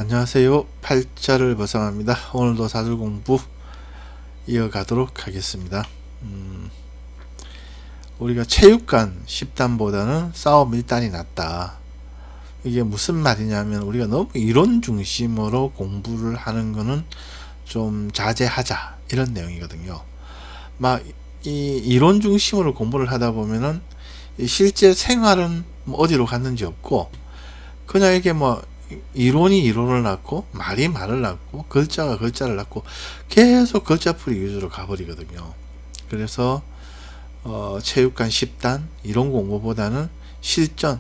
안녕하세요. 팔자를 벗어납니다. 오늘도 사주 공부 이어가도록 하겠습니다. 우리가 체육관 10단보다는 싸움 1단이 낫다. 이게 무슨 말이냐면 우리가 너무 이론 중심으로 공부를 하는 거는 좀 자제하자 이런 내용이거든요. 막 이 이론 중심으로 공부를 하다 보면은 실제 생활은 뭐 어디로 갔는지 없고 그냥 이게 뭐 이론이 이론을 낳고 말이 말을 낳고 글자가 글자를 낳고 계속 글자풀이 위주로 가버리거든요. 그래서 체육관 10단 이론 공부보다는 실전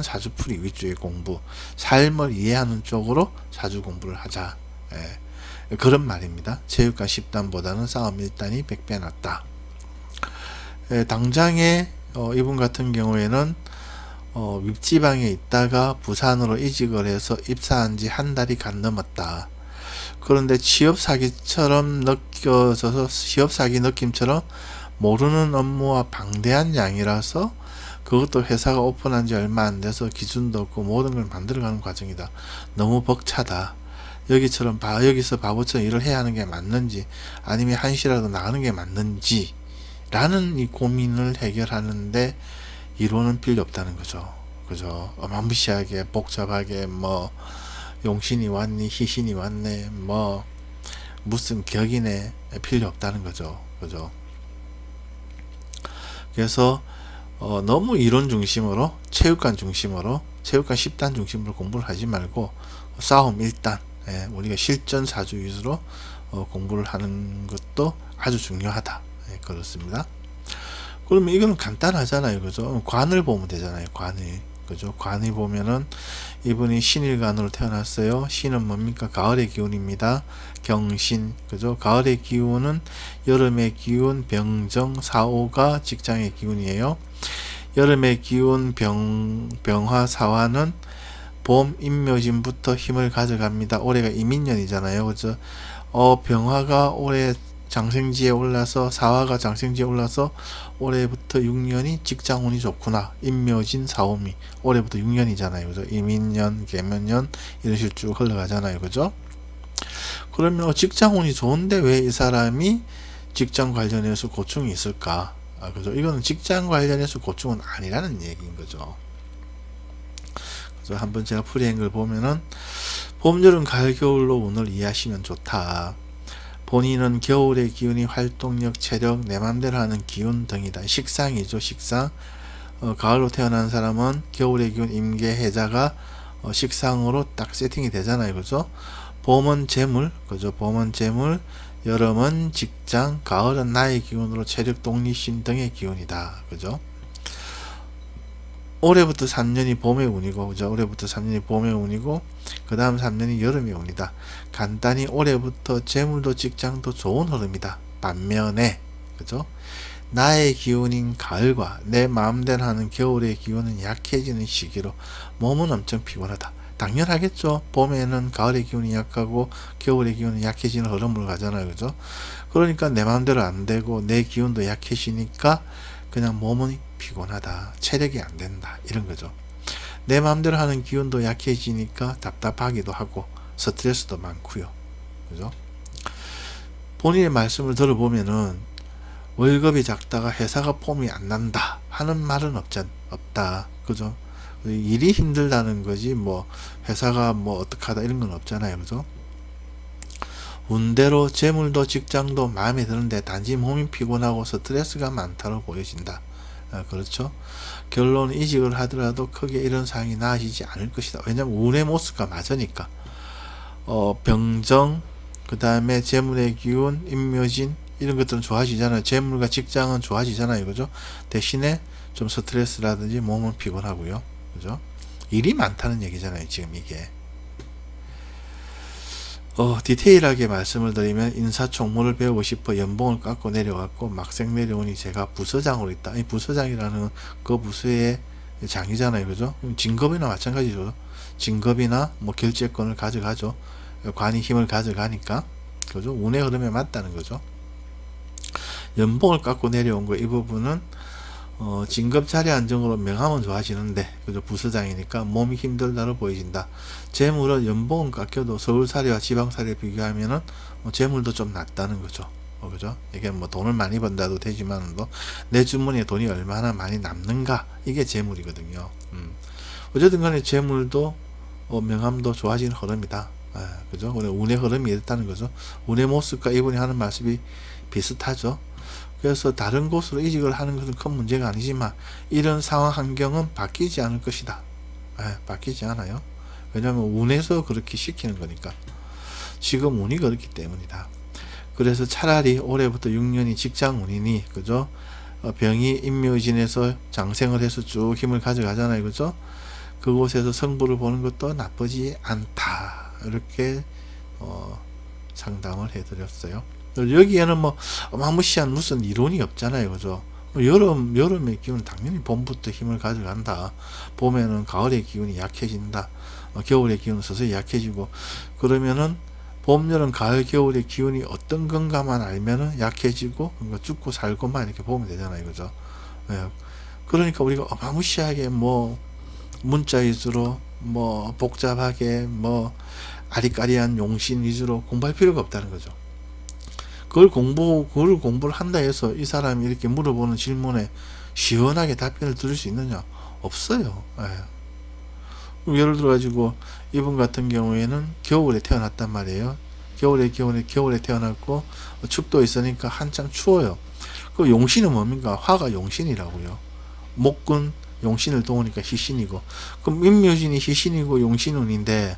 사주풀이 위주의 공부, 삶을 이해하는 쪽으로 사주 공부를 하자. 그런 말입니다. 체육관 10단보다는 싸움 1단이 100배 낫다. 당장에 이분 같은 경우에는 윗지방에 있다가 부산으로 이직을 해서 입사한 지 한 달이 간 넘었다. 그런데 취업 사기처럼 느껴져서 취업 사기 느낌처럼 모르는 업무와 방대한 양이라서 그것도 회사가 오픈한 지 얼마 안 돼서 기준도 없고 모든 걸 만들어가는 과정이다. 너무 벅차다. 여기서 바보처럼 일을 해야 하는 게 맞는지 아니면 한시라도 나가는 게 맞는지 라는 이 고민을 해결하는데 이론은 필요 없다는 거죠. 그죠? 어마무시하게 복잡하게 뭐 용신이 왔니 희신이 왔네 뭐 무슨 격이네 필요 없다는 거죠. 그죠? 그래서 너무 이론 중심으로 체육관 10단 중심으로 공부를 하지 말고 싸움 1단 우리가 실전 사주 위주로 공부를 하는 것도 아주 중요하다. 그렇습니다. 그러면 이거는 간단하잖아요. 그죠? 관을 보면 되잖아요. 관을. 그죠? 관을 보면은 이분이 신일간으로 태어났어요. 신은 뭡니까? 가을의 기운입니다. 경신. 그죠? 가을의 기운은 여름의 기운, 병정, 사오가 직장의 기운이에요. 여름의 기운, 병화, 사화는 봄, 임묘진부터 힘을 가져갑니다. 올해가 이민년이잖아요. 그죠? 병화가 올해 장생지에 올라서 사화가 장생지에 올라서 올해부터 6년이 직장운이 좋구나. 임묘진 사오미 올해부터 6년이잖아요. 그죠? 이민년, 계면년 이런 식으로 쭉 흘러가잖아요. 그죠? 그러면 직장운이 좋은데 왜 이 사람이 직장 관련해서 고충이 있을까? 그죠? 이거는 직장 관련해서 고충은 아니라는 얘기인 거죠. 그래서 한번 제가 풀이한 걸 보면은 봄, 여름, 가을, 겨울로 운을 이해하시면 좋다. 본인은 겨울의 기운이 활동력, 체력, 내 맘대로 하는 기운 등이다. 식상이죠, 식상. 가을로 태어난 사람은 겨울의 기운, 임계, 해자가 식상으로 딱 세팅이 되잖아요, 그죠? 봄은 재물, 그죠? 봄은 재물, 여름은 직장, 가을은 나의 기운으로 체력, 독립심 등의 기운이다, 그죠? 올해부터 3년이 봄의 운이고, 그죠? 올해부터 3년이 봄의 운이고, 그 다음 3년이 여름의 운이다. 간단히 올해부터 재물도 직장도 좋은 흐름이다. 반면에, 그죠? 나의 기운인 가을과 내 마음대로 하는 겨울의 기운은 약해지는 시기로 몸은 엄청 피곤하다. 당연하겠죠. 봄에는 가을의 기운이 약하고 겨울의 기운은 약해지는 흐름으로 가잖아요. 그죠? 그러니까 내 마음대로 안 되고 내 기운도 약해지니까 그냥 몸은 피곤하다. 체력이 안 된다. 이런 거죠. 내 마음대로 하는 기운도 약해지니까 답답하기도 하고 스트레스도 많고요. 그죠? 본인의 말씀을 들어보면은 월급이 작다가 회사가 폼이 안 난다 하는 말은 없다. 그죠? 일이 힘들다는 거지 뭐 회사가 뭐 어떡하다 이런 건 없잖아요. 그죠? 운대로 재물도 직장도 마음에 드는데 단지 몸이 피곤하고 스트레스가 많다로 보여진다. 그렇죠? 결론 이직을 하더라도 크게 이런 상황이 나아지지 않을 것이다. 왜냐면 운의 모습과 맞으니까. 병정, 그 다음에 재물의 기운, 임묘진 이런 것들은 좋아지잖아요. 재물과 직장은 좋아지잖아요. 그죠? 대신에 좀 스트레스라든지 몸은 피곤하고요. 그죠? 일이 많다는 얘기잖아요. 지금 이게. 디테일하게 말씀을 드리면 인사총무를 배우고 싶어 연봉을 깎고 내려갔고 막생 내려오니 제가 부서장으로 있다. 이 부서장이라는 그 부서의 장이잖아요. 그죠? 진급이나 마찬가지죠. 진급이나 뭐 결재권을 가져가죠. 관이 힘을 가져가니까. 그죠? 운의 흐름에 맞다는 거죠. 연봉을 깎고 내려온 거 이 부분은 진급 자리 안정으로 명함은 좋아지는데, 그죠? 부서장이니까 몸이 힘들다로 보여진다. 재물은 연봉은 깎여도 서울살이와 지방살이에 비교하면은 재물도 좀 낮다는 거죠. 그죠? 이게 뭐 돈을 많이 번다도 되지만도 내 주머니에 돈이 얼마나 많이 남는가, 이게 재물이거든요. 어쨌든 간에 재물도 명함도 좋아지는 흐름이다. 그죠? 운의 흐름이 있다는 거죠. 운의 모습과 이분이 하는 말씀이 비슷하죠. 그래서 다른 곳으로 이직을 하는 것은 큰 문제가 아니지만 이런 상황 환경은 바뀌지 않을 것이다. 바뀌지 않아요. 왜냐하면 운에서 그렇게 시키는 거니까. 지금 운이 그렇기 때문이다. 그래서 차라리 올해부터 6년이 직장 운이니, 그죠? 병이 임묘진에서 장생을 해서 쭉 힘을 가져가잖아요. 그죠? 그곳에서 성부를 보는 것도 나쁘지 않다. 이렇게 상담을 해드렸어요. 여기에는 뭐 어마무시한 무슨 이론이 없잖아요. 그죠? 여름의 기운은 당연히 봄부터 힘을 가져간다. 봄에는 가을의 기운이 약해진다. 겨울의 기운은 서서히 약해지고, 그러면은 봄, 여름, 가을, 겨울의 기운이 어떤 건가만 알면은 약해지고, 그러니까 죽고 살고만 이렇게 보면 되잖아요. 그죠? 그러니까 우리가 어마무시하게 뭐 문자 위주로 뭐 복잡하게 뭐 아리까리한 용신 위주로 공부할 필요가 없다는 거죠. 그걸 공부를 한다 해서 이 사람이 이렇게 물어보는 질문에 시원하게 답변을 들을 수 있느냐? 없어요. 예를 들어 가지고 이분 같은 경우에는 겨울에 태어났단 말이에요. 겨울에 태어났고 춥도 있으니까 한창 추워요. 그 용신은 뭡니까? 화가 용신이라고요. 목군 용신을 도우니까 희신이고, 그럼 임묘진이 희신이고 용신운인데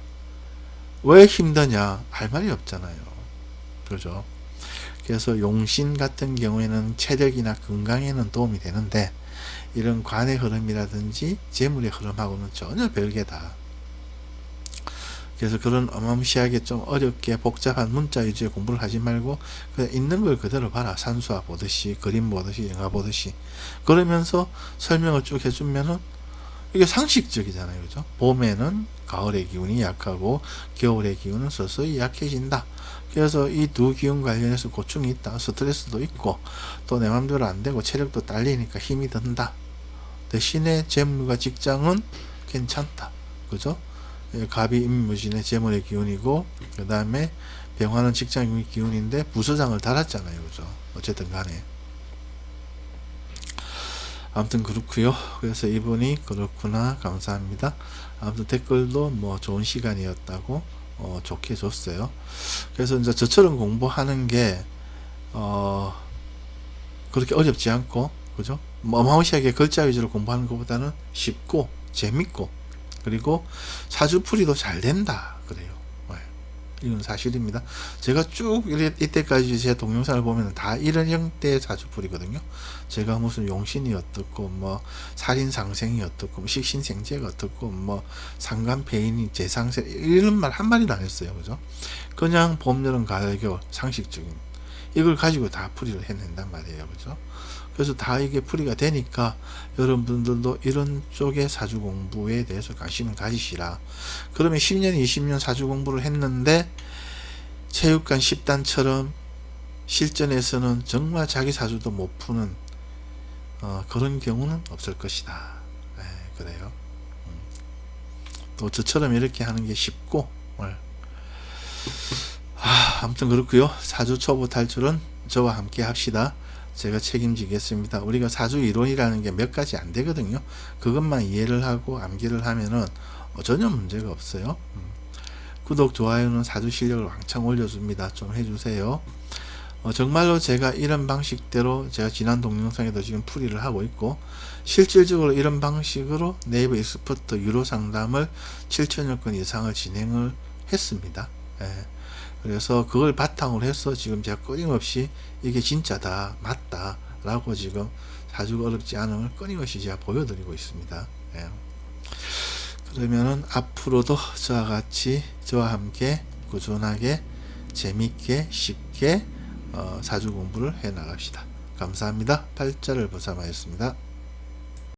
왜 힘드냐? 할 말이 없잖아요. 그죠? 그래서 용신 같은 경우에는 체력이나 건강에는 도움이 되는데, 이런 관의 흐름이라든지 재물의 흐름하고는 전혀 별개다. 그래서 그런 어마무시하게 좀 어렵게 복잡한 문자 위주의 공부를 하지 말고 그냥 있는 걸 그대로 봐라. 산수화 보듯이, 그림 보듯이, 영화 보듯이. 그러면서 설명을 쭉 해주면은 이게 상식적이잖아요. 그죠? 봄에는 가을의 기운이 약하고 겨울의 기운은 서서히 약해진다. 그래서 이 두 기운 관련해서 고충이 있다. 스트레스도 있고 또 내 맘대로 안 되고 체력도 딸리니까 힘이 든다. 대신에 재물과 직장은 괜찮다. 그죠? 갑이 임무진의 재물의 기운이고, 그 다음에 병화는 직장의 기운인데 부서장을 달았잖아요. 그죠? 어쨌든 간에. 아무튼 그렇고요. 그래서 이분이 그렇구나, 감사합니다. 아무튼 댓글도 뭐 좋은 시간이었다고 좋게 줬어요. 그래서 이제 저처럼 공부하는 게 그렇게 어렵지 않고, 그죠? 뭐 어마무시하게 글자 위주로 공부하는 것보다는 쉽고 재밌고, 그리고 사주풀이도 잘 된다. 그래요. 이건 사실입니다. 제가 쭉 이때까지 제 동영상을 보면 다 이런 형태의 사주풀이거든요. 제가 무슨 용신이 어떻고, 뭐 살인상생이 어떻고, 뭐 식신생재가 어떻고, 뭐 상간폐인이 재상세, 이런 말 한 마디도 안 했어요. 그죠? 그냥 봄, 여름, 가을, 겨울 상식적인 이걸 가지고 다 풀이를 해낸단 말이에요. 그죠? 그래서 다 이게 풀이가 되니까 여러분들도 이런 쪽의 사주 공부에 대해서 관심을 가지시라. 그러면 10년, 20년 사주 공부를 했는데 체육관 10단처럼 실전에서는 정말 자기 사주도 못 푸는 그런 경우는 없을 것이다. 그래요. 또 저처럼 이렇게 하는 게 쉽고, 아무튼 그렇고요. 사주 초보 탈출은 저와 함께 합시다. 제가 책임지겠습니다. 우리가 사주 이론이라는 게 몇 가지 안 되거든요. 그것만 이해를 하고 암기를 하면은 전혀 문제가 없어요. 구독, 좋아요는 사주 실력을 왕창 올려줍니다. 좀 해주세요. 정말로 제가 이런 방식대로 제가 지난 동영상에도 지금 풀이를 하고 있고, 실질적으로 이런 방식으로 네이버 익스퍼트 유료 상담을 7천여 건 이상을 진행을 했습니다. 그래서 그걸 바탕으로 해서 지금 제가 끊임없이 이게 진짜다, 맞다 라고 지금 사주가 어렵지 않음을 끊임없이 제가 보여드리고 있습니다. 그러면은 앞으로도 저와 같이, 저와 함께 꾸준하게 재밌게 쉽게 사주 공부를 해 나갑시다. 감사합니다. 팔자를 보삼하였습니다.